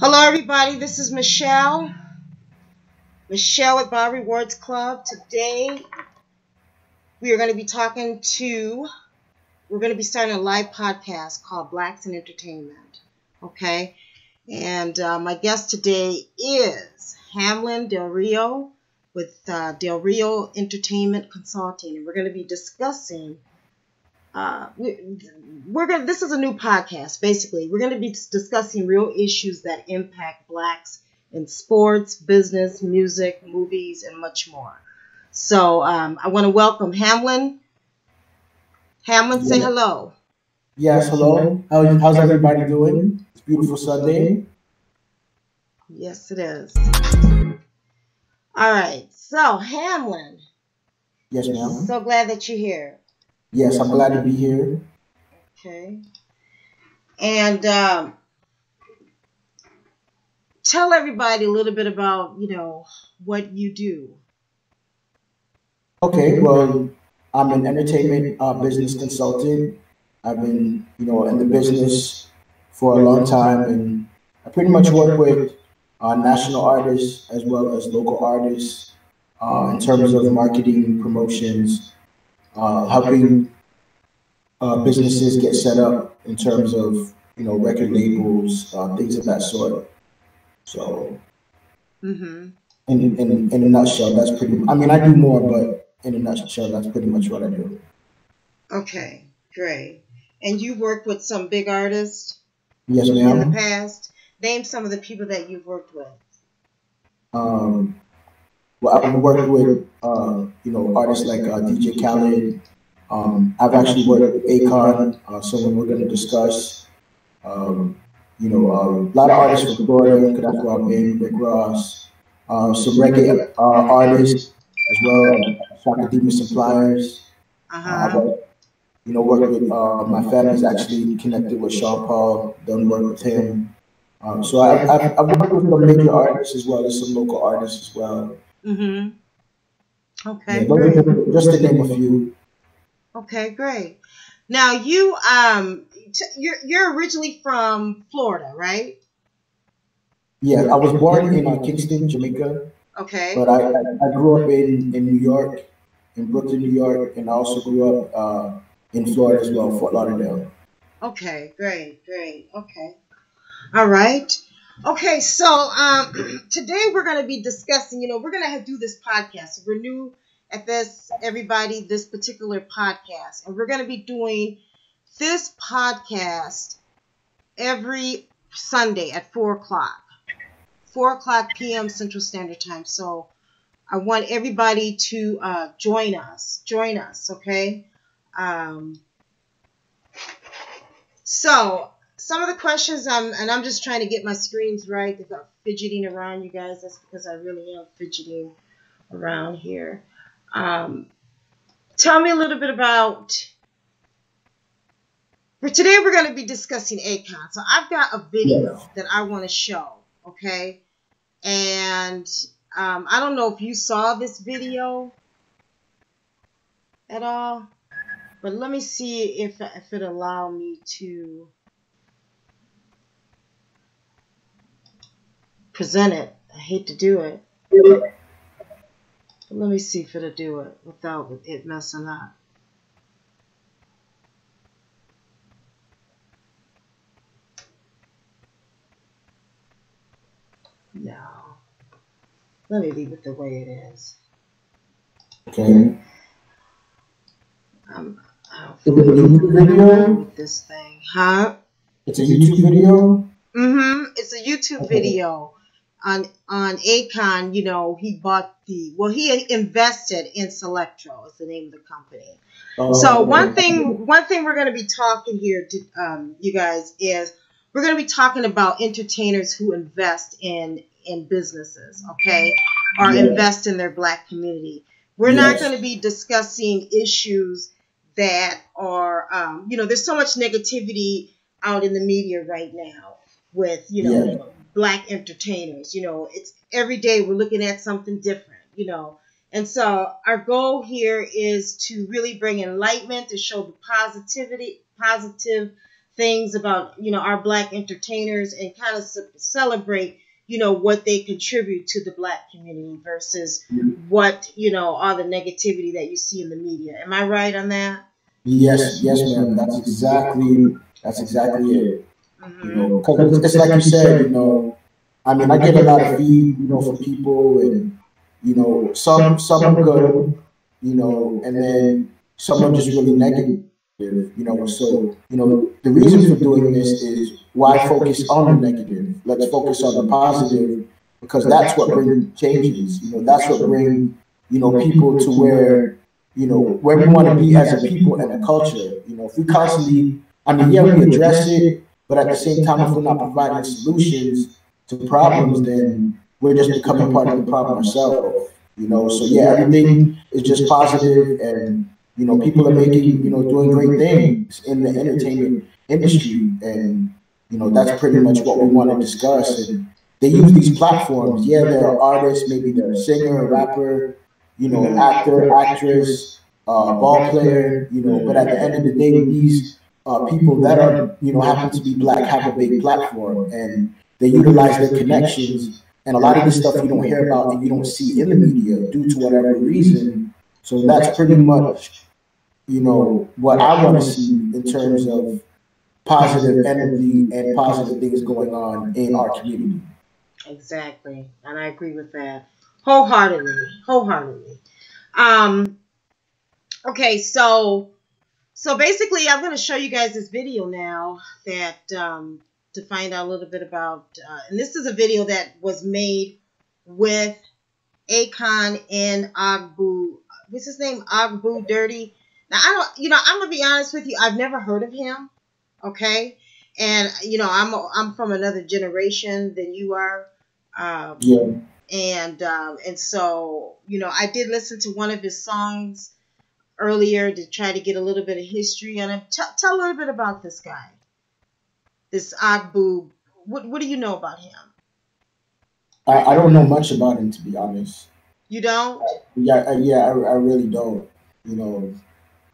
Hello, everybody. This is Michelle. Michelle at Bar Rewards Club. Today, we are going to be we're going to be starting a live podcast called Blacks in Entertainment. Okay? And my guest today is Hamlin Dalrio with Dalrio Entertainment Consulting. And we're going to be discussing this is a new podcast. Basically, we're going to be discussing real issues that impact blacks in sports, business, music, movies, and much more. So I want to welcome Hamlin. Hamlin, say hello. Yes, hello. How's everybody doing? It's a beautiful Sunday. Yes, it is. All right. So Hamlin. Yes, ma'am. So glad that you're here. Yes, I'm glad to be here. Okay. And tell everybody a little bit about, what you do. Okay, well, I'm an entertainment business consultant. I've been, in the business for a long time, and I pretty much work with national artists as well as local artists in terms of marketing, promotions, helping businesses get set up in terms of, record labels, things of that sort. So, in a nutshell, that's pretty. I mean, I do more, but in a nutshell, that's pretty much what I do. Okay, great. And you worked with some big artists? Yes, ma'am. In the past? Name some of the people that you've worked with. Well, I've worked with, artists like DJ Khaled. I've actually worked with Akon, someone we're going to discuss. A lot of artists from Florida, could have brought in Rick Ross, some reggae artists as well, Shaka Demus and Flyers. Work with my family's actually connected with Sean Paul, done work with him. So I've worked with some major artists as well as some local artists as well. Okay, yeah, just to name a few. Okay, great. Now you're originally from Florida, right? Yeah, I was born in Kingston, Jamaica. Okay. But I grew up in New York, in Brooklyn, New York, and I also grew up in Florida as well, Fort Lauderdale. Okay, great. Okay. All right. Okay, so today we're going to be discussing, we're going to do this podcast. We're new at this, everybody, this particular podcast. And we're going to be doing this podcast every Sunday at 4 o'clock. 4 o'clock p.m. Central Standard Time. So I want everybody to join us, okay? So some of the questions, I'm just trying to get my screens right. They've got fidgeting around, you guys. That's because I really am fidgeting around here. Tell me a little bit about... For today, we're going to be discussing Akon. So I've got a video that I want to show, okay? And I don't know if you saw this video at all, but let me see if it allow me to present it. I hate to do it, but let me see if it'll do it without it messing up. No. Let me leave it the way it is. Okay. I don't feel YouTube video with this thing, huh? It's a YouTube video. It's a YouTube video on Akon. He invested in Solektra. Is the name of the company. So one thing we're going to be talking here to you guys is we're going to be talking about entertainers who invest in businesses, okay, or invest in their black community. We're not going to be discussing issues that are, there's so much negativity out in the media right now with, black entertainers. It's every day we're looking at something different, And so our goal here is to really bring enlightenment, to show the positive things about, our Black entertainers and kind of celebrate, what they contribute to the Black community versus what, all the negativity that you see in the media. Am I right on that? Yes, ma'am. That's exactly it. Because it's like you said, I mean, I get a lot of feed, from people, and some are good, and then some are just really negative, So the reason for doing this is why focus on the negative? Let's focus on the positive, because that's what brings changes. That's what brings people to where we want to be as a people and a culture. If we constantly, I mean, yeah, we address it, but at the same time, if we're not providing solutions to problems, then we're just becoming part of the problem ourselves. So yeah, everything is just positive, and people are making, doing great things in the entertainment industry, and that's pretty much what we want to discuss. And they use these platforms. Yeah, they're artists, maybe they're a singer, a rapper, actor, actress, ball player, but at the end of the day, these people that are, happen to be Black have a big platform, and they utilize their connections. And a lot of this stuff you don't hear about and you don't see in the media due to whatever reason. So that's pretty much, what I want to see in terms of positive energy and positive things going on in our community. Exactly. And I agree with that wholeheartedly. Okay, so basically I'm going to show you guys this video now that to find out a little bit about, and this is a video that was made with Akon and Agbu. What's his name? Agbu Dirty. Now I'm gonna be honest with you. I've never heard of him. Okay, and I'm from another generation than you are. Yeah. And so I did listen to one of his songs earlier to try to get a little bit of history on him. Tell a little bit about this guy. This Agbu, what do you know about him? I don't know much about him, to be honest. You don't? I really don't.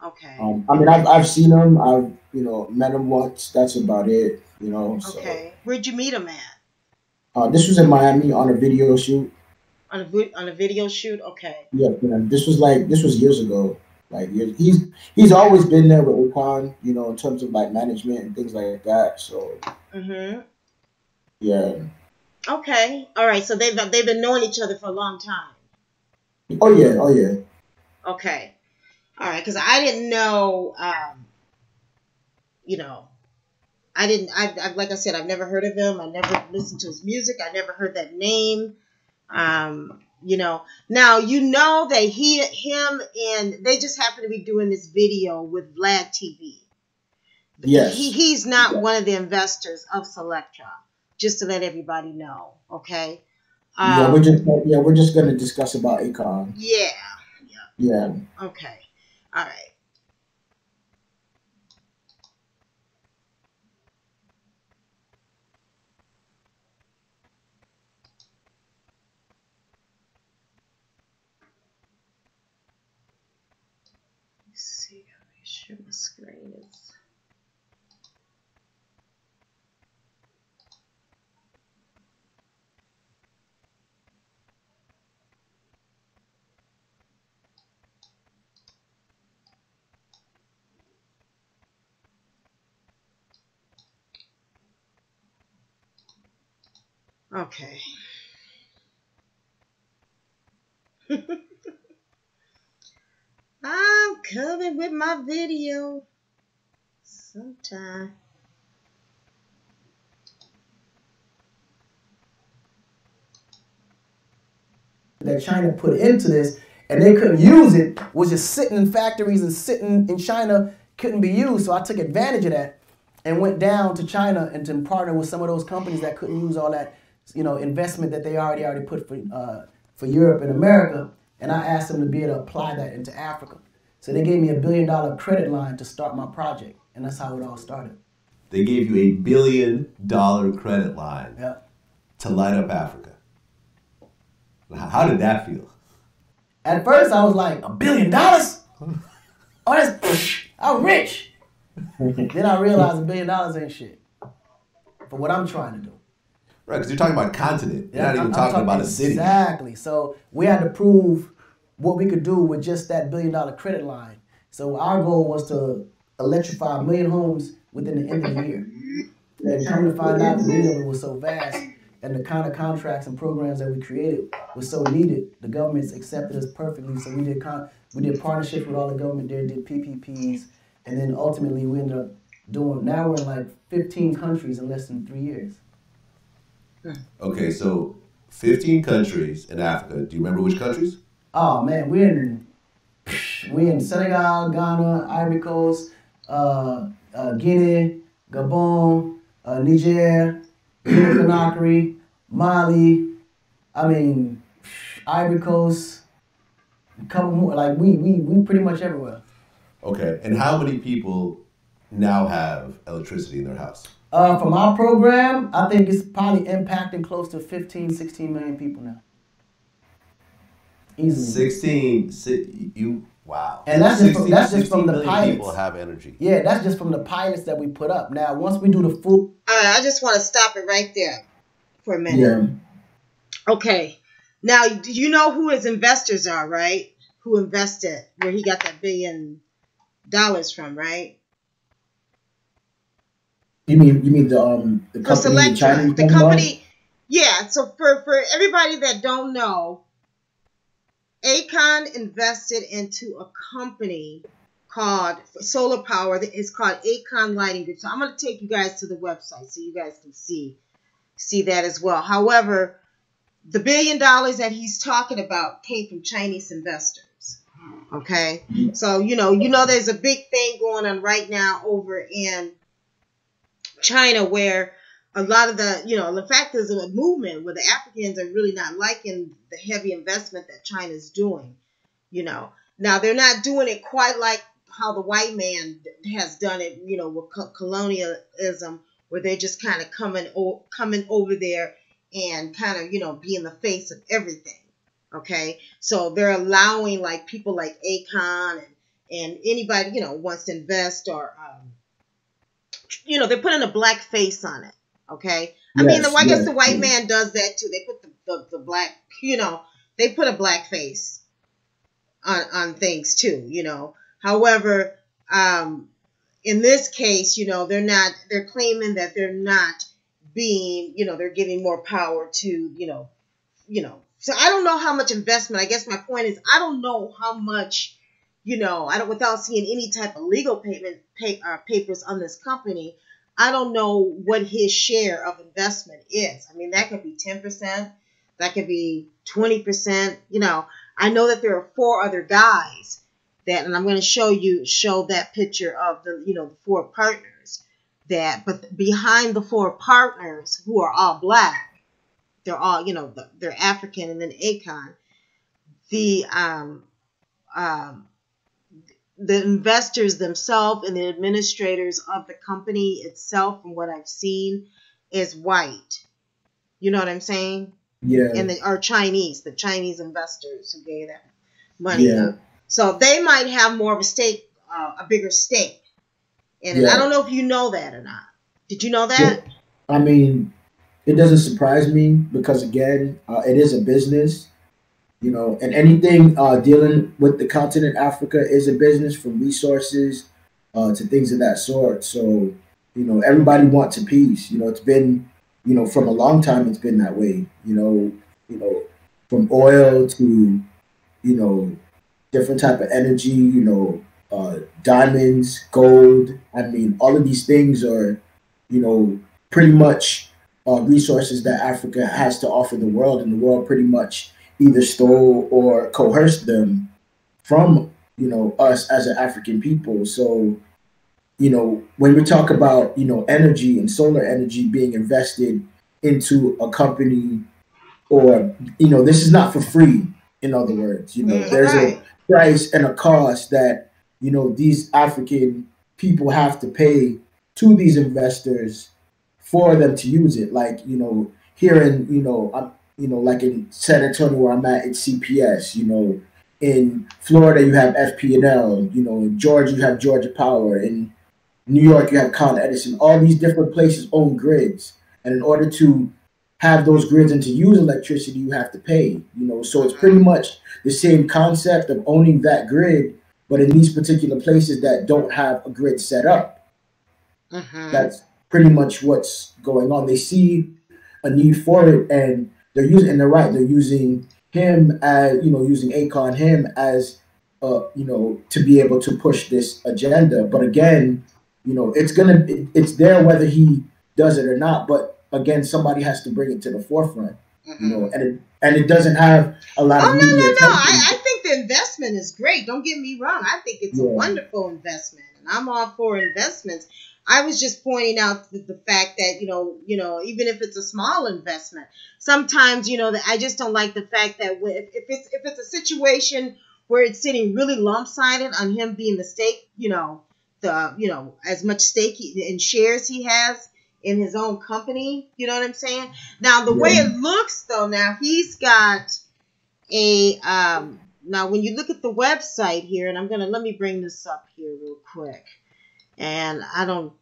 Okay. I mean, I've seen him. I've met him once. That's about it. So. Okay. Where'd you meet him at? This was in Miami on a video shoot. On a video shoot? Okay. Yeah, this was years ago. Like he's always been there with Akon, in terms of like management and things like that. So. Yeah. Okay. All right. So they've been knowing each other for a long time. Oh yeah. Okay. All right. Because I didn't know. I like I said, I've never heard of him. I never listened to his music. I never heard that name. Now that him and they just happen to be doing this video with Vlad TV. Yes. He's not one of the investors of Solektra. Just to let everybody know, okay? We're just gonna discuss about Akon. Yeah. Okay. All right. Let's see. Make sure my screen is. Okay. I'm coming with my video sometime. That China put into this, and they couldn't use it, was just sitting in factories and sitting in China, couldn't be used. So I took advantage of that and went down to China and to partner with some of those companies that couldn't use all that, investment that they already put for Europe and America. And I asked them to be able to apply that into Africa. So they gave me $1 billion credit line to start my project, and that's how it all started. They gave you $1 billion credit line to light up Africa. How did that feel? At first, I was like, $1 billion? Oh, I'm rich. Then I realized $1 billion ain't shit for what I'm trying to do. Right, because you're talking about continent. You're not even talking about a city. Exactly. So we had to prove what we could do with just that $1 billion credit line. So our goal was to electrify 1 million homes within the end of the year. And come to find out, the need of it was so vast, and the kind of contracts and programs that we created was so needed. The governments accepted us perfectly. So we did partnerships with all the government there, did PPPs, and then ultimately we ended up doing. Now we're in like 15 countries in less than 3 years. Okay, so 15 countries in Africa. Do you remember which countries? Oh man, we're in Senegal, Ghana, Ivory Coast, Guinea, Gabon, Niger, Conakry, Mali. I mean, Ivory Coast, a couple more. Like we pretty much everywhere. Okay, and how many people now have electricity in their house? From our program, I think it's probably impacting close to 15, 16 million people now. Easily. Wow. And that's just from the pilots. People have energy. Yeah, that's just from the pilots that we put up. Now, once we do the full... I just want to stop it right there for a minute. Yeah. Okay. Now, you know who his investors are, right? Who invested, where he got that $1 billion from, right? You mean the company, Solektra, the company? Yeah. So for everybody that don't know, Akon invested into a company called solar power. It's called Akon Lighting Group. So I'm going to take you guys to the website so you guys can see that as well. However, the $1 billion that he's talking about came from Chinese investors. Okay, so you know, there's a big thing going on right now over in China where a lot of the fact there's a movement where the Africans are really not liking the heavy investment that China's doing. Now they're not doing it quite like how the white man has done it, with colonialism, where they're just kind of coming over there and kind of, being the face of everything. Okay. So they're allowing like people like Akon and anybody, wants to invest or, they're putting a black face on it. Okay. I mean, I guess the white man does that too. They put the black, they put a black face on things too, However, in this case, they're claiming that they're not being, they're giving more power to, so I don't know how much investment. I guess my point is, I don't know how much, without seeing any type of legal papers on this company, I don't know what his share of investment is. I mean, that could be 10%, that could be 20%. I know that there are 4 other guys and I'm going to show that picture of the 4 partners but behind the 4 partners who are all black, they're all, they're African, and then Akon, the investors themselves and the administrators of the company itself, from what I've seen, is white. You know what I'm saying? Yeah. And the Chinese investors who gave that money up. So they might have more of a stake, a bigger stake. And I don't know if you know that or not. Did you know that? Yeah. I mean, it doesn't surprise me because, again, it is a business, and anything dealing with the continent Africa is a business, from resources to things of that sort. So, everybody wants a piece. It's been, from a long time, it's been that way, from oil to, different type of energy, diamonds, gold. I mean, all of these things are, pretty much resources that Africa has to offer the world, and the world pretty much either stole or coerced them from, us as an African people. So, when we talk about, energy and solar energy being invested into a company, or, this is not for free. In other words, there's a price and a cost that, these African people have to pay to these investors for them to use it. Like, here in, like in San Antonio where I'm at, it's CPS. In Florida, you have FP&L. In Georgia, you have Georgia Power. In, New York, you have Con Edison. All these different places own grids, and in order to have those grids and to use electricity, you have to pay. So it's pretty much the same concept of owning that grid, but in these particular places that don't have a grid set up. That's pretty much what's going on. They see a need for it, and they're using, and they're right. They're using him as, using Akon, him as, to be able to push this agenda. But again, it's there whether he does it or not. But again, somebody has to bring it to the forefront, and it doesn't have a lot of media attention. I think the investment is great. Don't get me wrong. I think it's a wonderful investment, and I'm all for investments. I was just pointing out the fact that, even if it's a small investment, sometimes, I just don't like the fact that if it's a situation where it's sitting really lopsided on him being the stake, as much stake in shares he has in his own company. You know what I'm saying? Now, the way it looks, though, now he's got a, now when you look at the website here, and let me bring this up here real quick. And I don't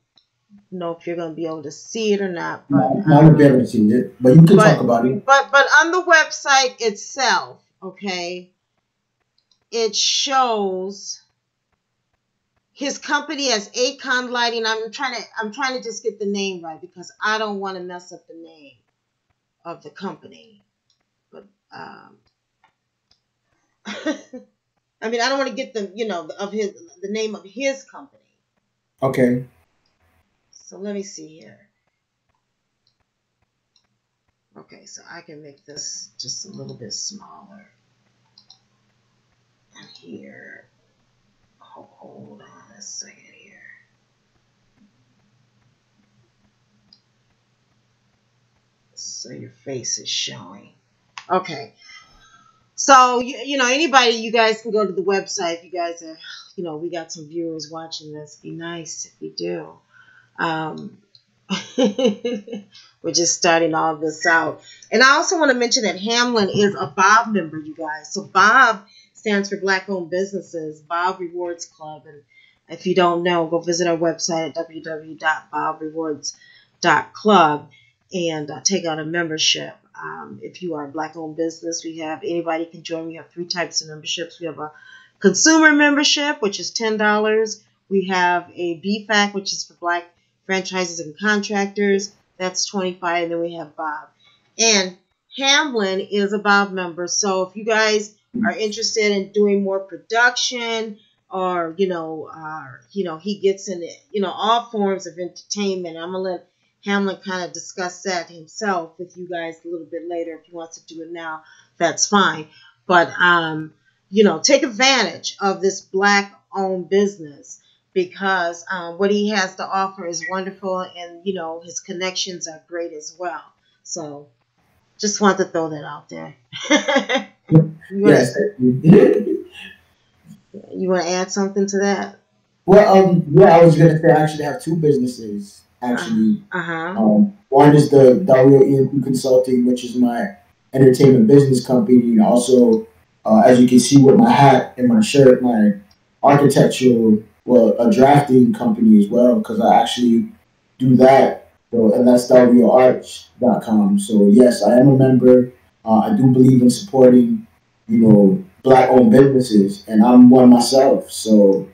know if you're going to be able to see it or not. But, I'm not going to be able to see it, but you can talk about it. But on the website itself, okay, it shows his company as Akon Lighting. I'm trying to just get the name right because I don't want to mess up the name of the company. But I don't want to get the the name of his company. Okay. So let me see here. Okay, so I can make this just a little bit smaller. And here, hold on a second here. So your face is showing. Okay. So, anybody, you guys can go to the website if you guys are, we got some viewers watching this. Be nice if you do. We're just starting all this out. And I also want to mention that Hamlin is a Bob member, you guys. So Bob stands for Black-Owned Businesses, Bob Rewards Club. And if you don't know, go visit our website at www.bobrewards.club and take out a membership. If you are a Black-owned business, anybody can join. We have 3 types of memberships. We have a consumer membership, which is $10. We have a BFAC, which is for Black franchises and contractors. That's $25. And then we have Bob. And Hamlin is a Bob member. So if you guys are interested in doing more production or, he gets in, all forms of entertainment. I'm going to let Hamlin kind of discuss that himself with you guys a little bit later. If he wants to do it now, that's fine. But, take advantage of this Black-owned business because what he has to offer is wonderful and, his connections are great as well. So just want to throw that out there. Yes. You want to add something to that? Well, I was going to say I actually have 2 businesses. Actually, one is the Dalrio Ent Consulting, which is my entertainment business company. And also, as you can see with my hat and my shirt, my architectural, a drafting company as well, because I actually do that. So, and that's DalrioArts.com. So yes, I am a member. I do believe in supporting, Black-owned businesses, and I'm one myself. So.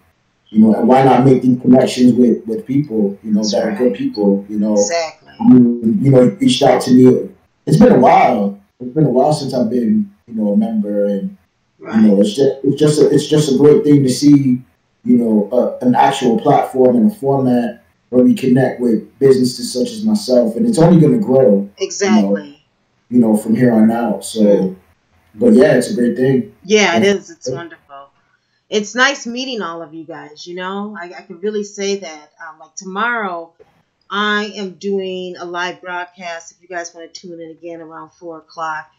And why not make these connections with people, that are good people, Exactly. You reached out to me. It's been a while. It's been a while since I've been, a member, and it's just a great thing to see, an actual platform and a format where we connect with businesses such as myself, and it's only going to grow. Exactly. From here on out. So, but yeah, it's a great thing. Yeah, it is. It's wonderful. It's nice meeting all of you guys, I can really say that. Like tomorrow, I am doing a live broadcast, if you guys want to tune in again around 4 o'clock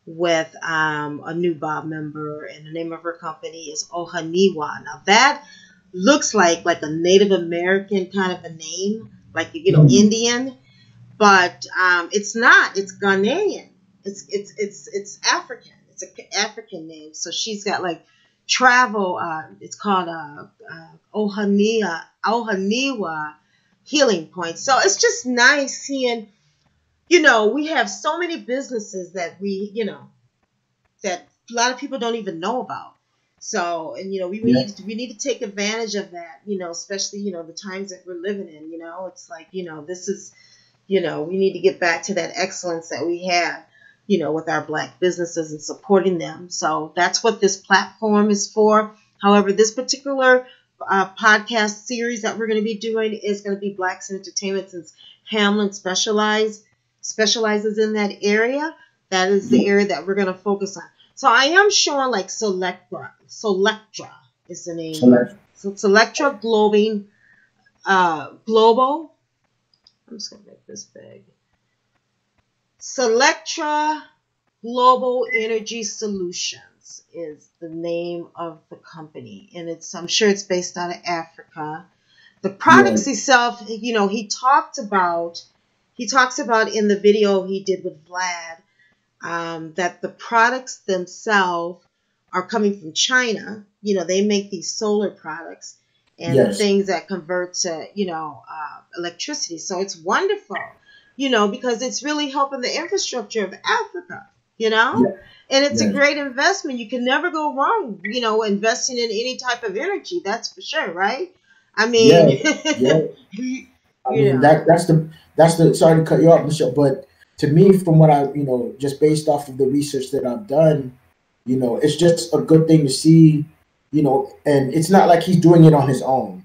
with a new Bob member, and the name of her company is Ohaniwa. Now that looks like a Native American kind of a name, like, Indian, but it's not. It's Ghanaian. It's African. It's an African name. So she's got travel. It's called Ohaniwa Healing Point. So it's just nice seeing, we have so many businesses that that a lot of people don't even know about. So, and we need to take advantage of that, especially the times that we're living in. It's like this is, we need to get back to that excellence that we have, with our Black businesses and supporting them. So that's what this platform is for. However, this particular podcast series that we're going to be doing is going to be Blacks in Entertainment, since Hamlin specializes in that area. That is the area that we're going to focus on. So I am showing like Solektra is the name. So Solektra Global. I'm just going to make this big. Solektra Global Energy Solutions is the name of the company, and I'm sure it's based out of Africa. The products itself, he talks about in the video he did with Vlad, that the products themselves are coming from China. They make these solar products and the things that convert to, electricity. So it's wonderful, because it's really helping the infrastructure of Africa, and it's a great investment. You can never go wrong, investing in any type of energy. That's for sure, right? I mean, that's the sorry to cut you off, Michelle, but to me, from what I, just based off of the research that I've done, it's just a good thing to see, and it's not like he's doing it on his own.